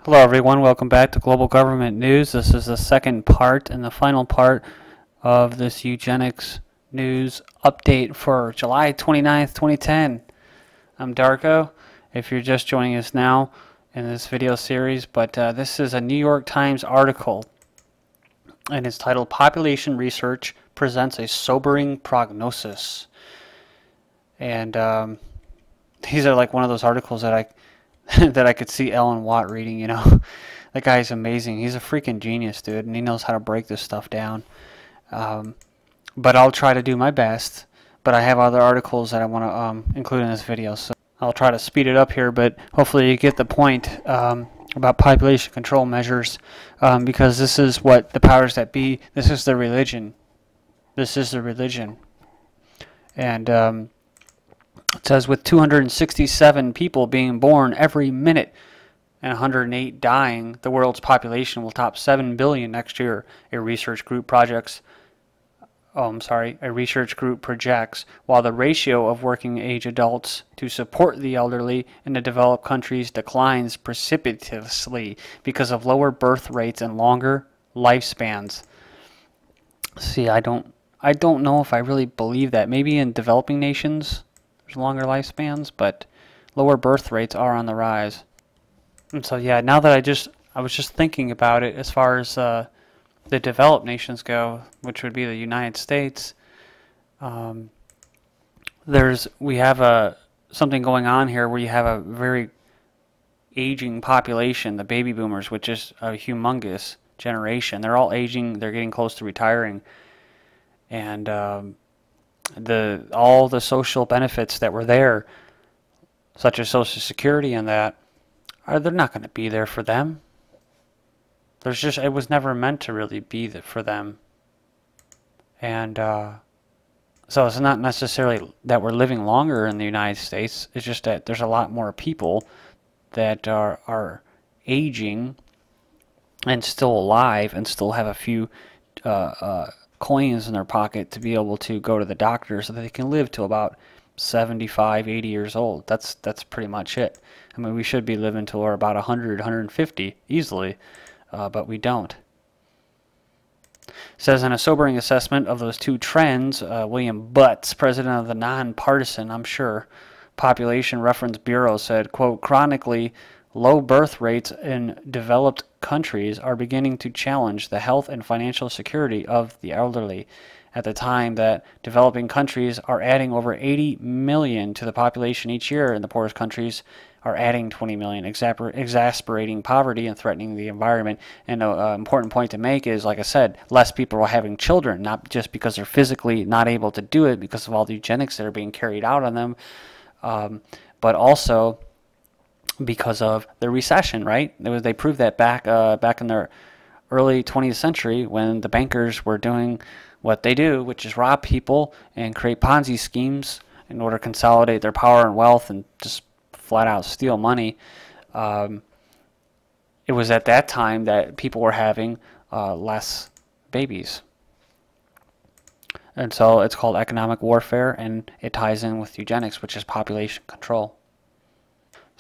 Hello everyone, welcome back to Global Government News. This is the second part and the final part of this eugenics news update for July 29th, 2010. I'm Darko, if you're just joining us now in this video series, but this is a New York Times article and it's titled Population Research Presents a Sobering Prognosis. And these are like one of those articles that I could see Ellen Watt reading, you know. That guy's amazing. He's a freaking genius, dude, and he knows how to break this stuff down. But I'll try to do my best. But I have other articles that I want to include in this video, so I'll try to speed it up here, but hopefully you get the point about population control measures, because this is what the powers that be, this is the religion. This is the religion. And it says, with 267 people being born every minute and 108 dying, the world's population will top 7 billion next year. A research group projects, while the ratio of working age adults to support the elderly in the developed countries declines precipitously because of lower birth rates and longer lifespans. See, I don't know if I really believe that. Maybe in developing nations there's longer lifespans, but lower birth rates are on the rise. And so yeah, now that I was just thinking about it as far as the developed nations go, which would be the United States. We have something going on here where you have a very aging population, the baby boomers, which is a humongous generation. They're all aging, they're getting close to retiring, and all the social benefits that were there, such as Social Security and that, they're not going to be there for them. It was never meant to really be for them. And so it's not necessarily that we're living longer in the United States. It's just that there's a lot more people that are aging and still alive and still have a few coins in their pocket to be able to go to the doctor so that they can live till about 75, 80 years old. That's pretty much it. I mean, we should be living till we're about 100, 150 easily, but we don't. It says, in a sobering assessment of those two trends, William Butz, president of the nonpartisan, I'm sure, Population Reference Bureau, said, quote, chronically low birth rates in developed countries are beginning to challenge the health and financial security of the elderly at the time that developing countries are adding over 80 million to the population each year, and the poorest countries are adding 20 million, exacerbating poverty and threatening the environment. And an important point to make is, like I said, less people are having children, not just because they're physically not able to do it because of all the eugenics that are being carried out on them, but also because of the recession, right? They proved that back in the early 20th century when the bankers were doing what they do, which is rob people and create Ponzi schemes in order to consolidate their power and wealth and just flat out steal money. It was at that time that people were having less babies. And so it's called economic warfare, and it ties in with eugenics, which is population control.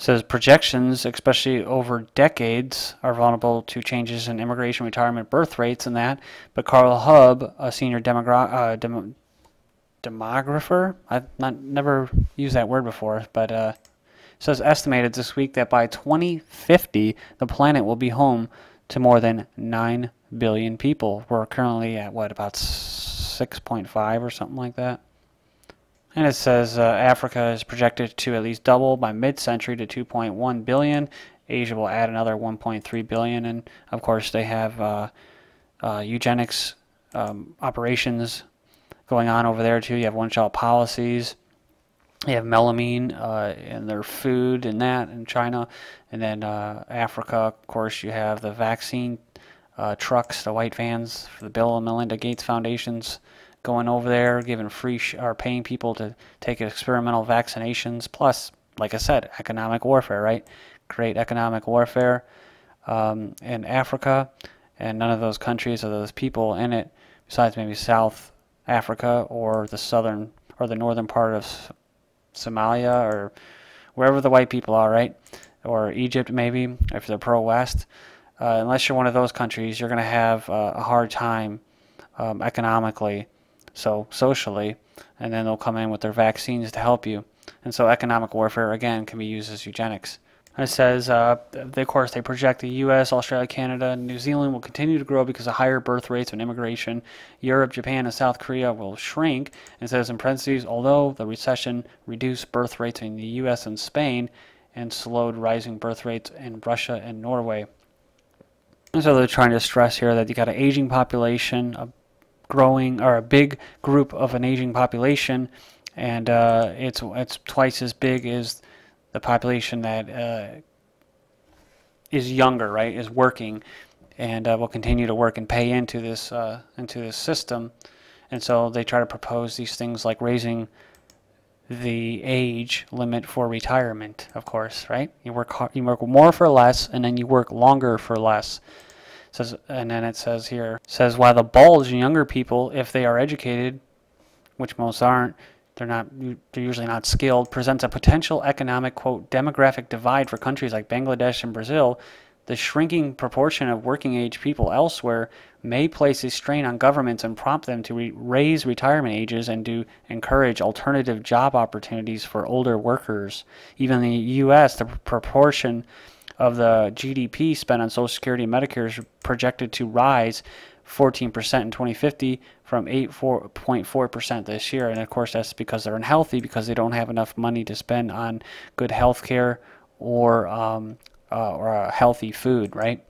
Says projections, especially over decades, are vulnerable to changes in immigration, retirement, birth rates, and that. But Carl Hub, a senior demographer, I've never used that word before, but says estimated this week that by 2050, the planet will be home to more than 9 billion people. We're currently at what, about 6.5 or something like that. And it says Africa is projected to at least double by mid-century to 2.1 billion. Asia will add another 1.3 billion. And, of course, they have eugenics operations going on over there, too. You have one-child policies. You have melamine in their food and that in China. And then Africa, of course, you have the vaccine trucks, the white vans for the Bill and Melinda Gates Foundations, going over there, giving free or paying people to take experimental vaccinations. Plus, like I said, economic warfare, right? Great economic warfare in Africa, and none of those countries or those people in it, besides maybe South Africa or the southern or the northern part of Somalia or wherever the white people are, right? or Egypt maybe, if they're pro-West. Unless you're one of those countries, you're going to have a hard time economically, so socially, and then they'll come in with their vaccines to help you. And so economic warfare, again, can be used as eugenics. It says, of course, they project the U.S., Australia, Canada, and New Zealand will continue to grow because of higher birth rates and immigration. Europe, Japan, and South Korea will shrink. It says in parentheses, although the recession reduced birth rates in the U.S. and Spain and slowed rising birth rates in Russia and Norway. And so they're trying to stress here that you got an aging population, a growing, or a big group of an aging population, and it's twice as big as the population that is younger, right, is working, and will continue to work and pay into this system. And so they try to propose these things like raising the age limit for retirement, of course, right? You work more for less, and then you work longer for less. It says, and then it says here, while the bulge in younger people, if they are educated, which most aren't, they're usually not skilled, presents a potential economic, quote, demographic divide for countries like Bangladesh and Brazil. The shrinking proportion of working age people elsewhere may place a strain on governments and prompt them to raise retirement ages and to encourage alternative job opportunities for older workers. Even in the U.S., the proportion of the GDP spent on Social Security and Medicare is projected to rise 14% in 2050 from 8.4% this year. And of course, that's because they're unhealthy, because they don't have enough money to spend on good health care or healthy food, right?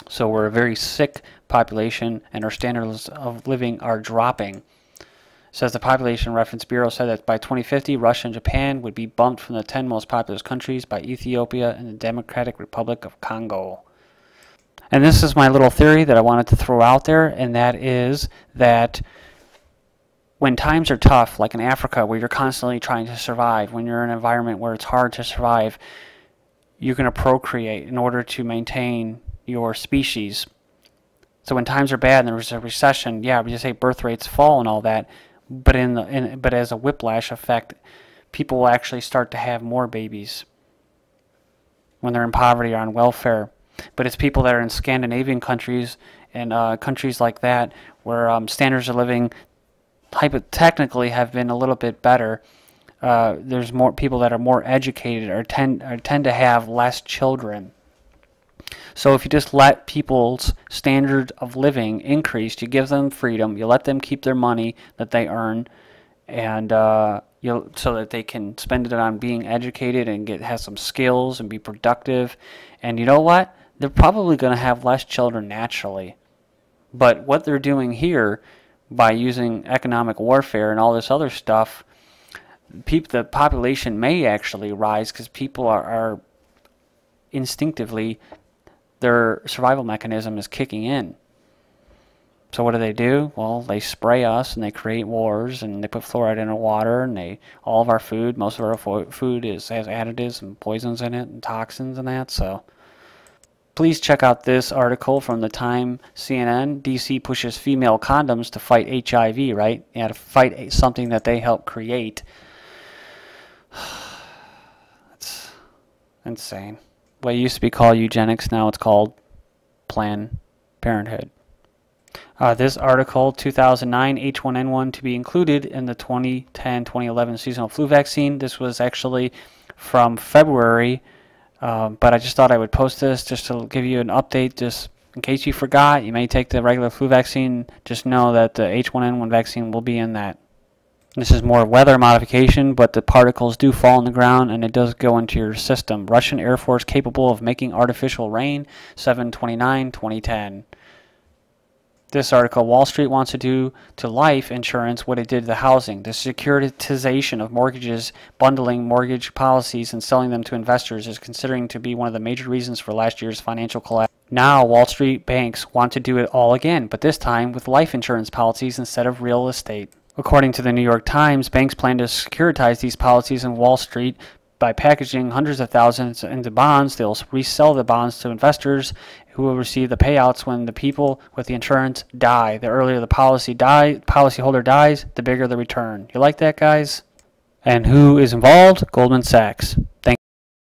So we're a very sick population, and our standards of living are dropping. It says the Population Reference Bureau said that by 2050, Russia and Japan would be bumped from the 10 most populous countries by Ethiopia and the Democratic Republic of Congo. And this is my little theory that I wanted to throw out there, and that is that when times are tough, like in Africa, where you're constantly trying to survive, when you're in an environment where it's hard to survive, you're going to procreate in order to maintain your species. So when times are bad and there's a recession, yeah, we just say birth rates fall and all that, but but as a whiplash effect, people will actually start to have more babies when they're in poverty or on welfare. But it's people that are in Scandinavian countries and countries like that where standards of living technically have been a little bit better. There's more people that are more educated or tend to have less children. So if you just let people's standard of living increase, you give them freedom, you let them keep their money that they earn, and so that they can spend it on being educated and have some skills and be productive. And you know what? They're probably going to have less children naturally. But what they're doing here by using economic warfare and all this other stuff, the population may actually rise because people are instinctively, their survival mechanism is kicking in. So what do? Well, they spray us and they create wars and they put fluoride in our water, and all of our food, most of our food has additives and poisons in it and toxins and that. So please check out this article from the Time CNN. DC pushes female condoms to fight HIV, right? Yeah, to fight something that they helped create. That's insane. What used to be called eugenics, now it's called Planned Parenthood. This article, 2009 H1N1 to be included in the 2010-2011 seasonal flu vaccine. This was actually from February, but I just thought I would post this just to give you an update, just in case you forgot. You may take the regular flu vaccine. Just know that the H1N1 vaccine will be in that. This is more weather modification, but the particles do fall on the ground and it does go into your system. Russian Air Force capable of making artificial rain, 7/29/2010. This article, Wall Street wants to do to life insurance what it did to housing. The securitization of mortgages, bundling mortgage policies and selling them to investors is considering to be one of the major reasons for last year's financial collapse. Now Wall Street banks want to do it all again, but this time with life insurance policies instead of real estate. According to the New York Times, banks plan to securitize these policies in Wall Street by packaging hundreds of thousands into bonds. They'll resell the bonds to investors who will receive the payouts when the people with the insurance die. The earlier the policyholder dies, the bigger the return. You like that, guys? And who is involved? Goldman Sachs. Thank